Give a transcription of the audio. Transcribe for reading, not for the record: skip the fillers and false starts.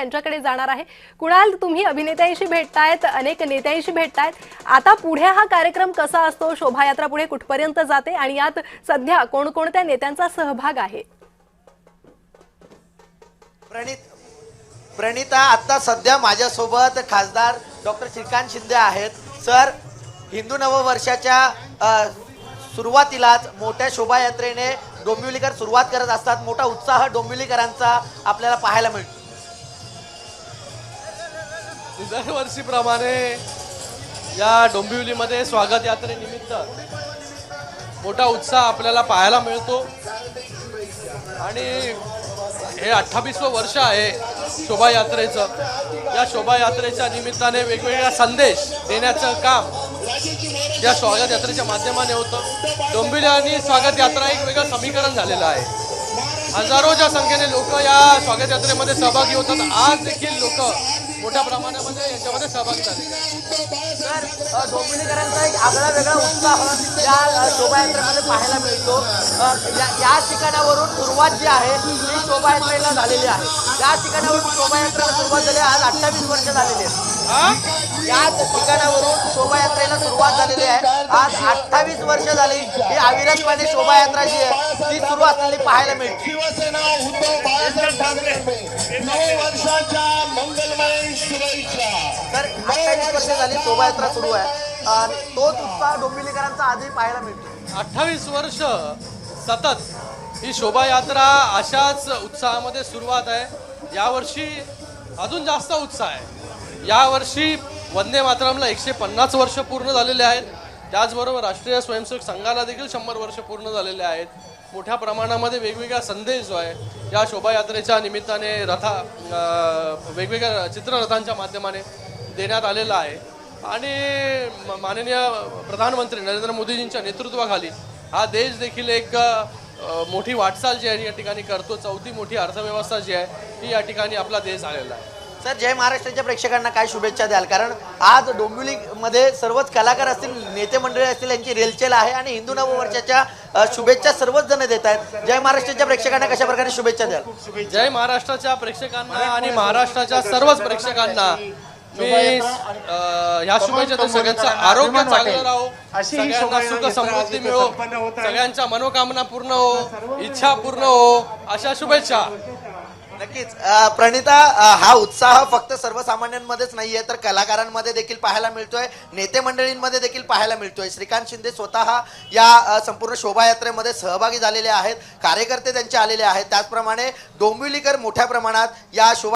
त्यांच्याकडे जाणार आहे। कुणाल, तुम्ही अभिनेत्यांशी भेटतायत, अनेक नेत्यांशी भेटतायत, आता पुढे हा कार्यक्रम कसा असतो, शोभायात्रा पुढे कुठपर्यंत जाते आणि यात सध्या कोणकोणत्या नेत्यांचा सहभाग आहे? प्रणिता, आता सध्या माझ्यासोबत खासदार डॉक्टर श्रीकांत शिंदे आहेत। सर, हिंदू नववर्षाच्या सुरुवातीलाच मोठ्या शोभायात्रेने डोंबिवलीकर सुरुवात करत असतात। मोठा उत्साह डोंबिवलीकरांचा आपल्याला पाहायला मिळतो। दरवर्षीप्रमाणे या डोंबिवलीमध्ये स्वागत यात्रेनिमित्त मोठा उत्साह आपल्याला पाहायला मिळतो आणि हे 28वं वर्ष आहे शोभायात्रेचं। या शोभायात्रेच्या निमित्ताने वेगवेगळ्या संदेश देण्याचं काम या स्वागत यात्रेच्या माध्यमाने होतं। डोंबिवली आणि स्वागत यात्रा एक वेगळं समीकरण झालेलं आहे। हजारोच्या संख्येने लोक या स्वागत यात्रेमध्ये सहभागी होतात। आज देखील लोक मोठ्या प्रमाणामध्ये याच्यामध्ये सहभागी झाले। तर डोंबिवलीकरांचा एक आगळा वेगळा उत्साह या शोभायात्रेमध्ये पाहायला मिळतो। या ठिकाणावरून सुरुवात जी आहे ती शोभायात्रेला झालेली आहे। या ठिकाणावरून शोभायात्रेला सुरुवात झाली, आज 28 वर्ष झालेली आहेत। याच ठिकाणावरून शोभायात्रेला सुरुवात झालेली आहे, आज 28 वर्ष झाली ही अविरतपणे शोभायात्रा जी आहे ती सुरू असलेली पाहायला मिळते। शिवसेना उद्धव बाळासाहेब ठाकरे नववर्षाच्या मंगलमय शुभेच्छा। तर 28 वर्ष झाली शोभायात्रा सुरू आहे आणि तोच उत्साह डोंबिवलीकरांचा आजही पाहायला मिळतो। 28 वर्ष सतत ही शोभायात्रा अशाच उत्साहामध्ये सुरुवात आहे। यावर्षी अजून जास्त उत्साह आहे। यावर्षी वंदे मातरमला 150 वर्ष पूर्ण झालेले आहेत। त्याचबरोबर राष्ट्रीय स्वयंसेवक संघाला देखील 100 वर्ष पूर्ण झालेले आहेत। मोठ्या प्रमाणामध्ये वेगवेगळा संदेश जो आहे या शोभायात्रेच्या निमित्ताने वेगवेगळ्या चित्ररथांच्या माध्यमाने देण्यात आलेला आहे आणि माननीय प्रधानमंत्री नरेंद्र मोदीजींच्या नेतृत्वाखाली हा देश देखील एक मोठी वाटचाल जी आहे या ठिकाणी करतो। चौथी मोठी अर्थव्यवस्था जी आहे ती या ठिकाणी आपला देश आलेला आहे। सर, जय महाराष्ट्राच्या प्रेक्षकांना काय शुभेच्छा द्याल? कारण आज डोंबिवलीमध्ये सर्वच कलाकार असतील, नेते मंडळी असतील, यांची रेलचेल आहे आणि हिंदू नववर्षाच्या शुभेच्छा सर्वच जण देत आहेत। जय महाराष्ट्राच्या प्रेक्षकांना कशा प्रकारे शुभेच्छा द्याल? जय महाराष्ट्राच्या प्रेक्षकांना आणि महाराष्ट्राच्या सर्वच प्रेक्षकांना मी ह्या शुभेच्छा देतो। सगळ्यांचं आरोग्य चांगलं राहो, सगळ्यांना सुख समृद्धी मिळो, सगळ्यांच्या मनोकामना पूर्ण हो, इच्छा पूर्ण हो, अशा शुभेच्छा। नक्कीच प्रणिता, हा उत्साह फक्त सर्वसामान्यांमध्येच नाहीये तर कलाकारांमध्ये देखील पाहायला मिळतोय, नेते मंडळींमध्ये देखील पाहायला मिळतोय। श्रीकांत शिंदे स्वतः या संपूर्ण शोभायात्रेमध्ये सहभागी झालेले आहेत, कार्यकर्ते त्यांचे आलेले आहेत। त्याचप्रमाणे डोंबिवलीकर मोठ्या प्रमाणात या शोभा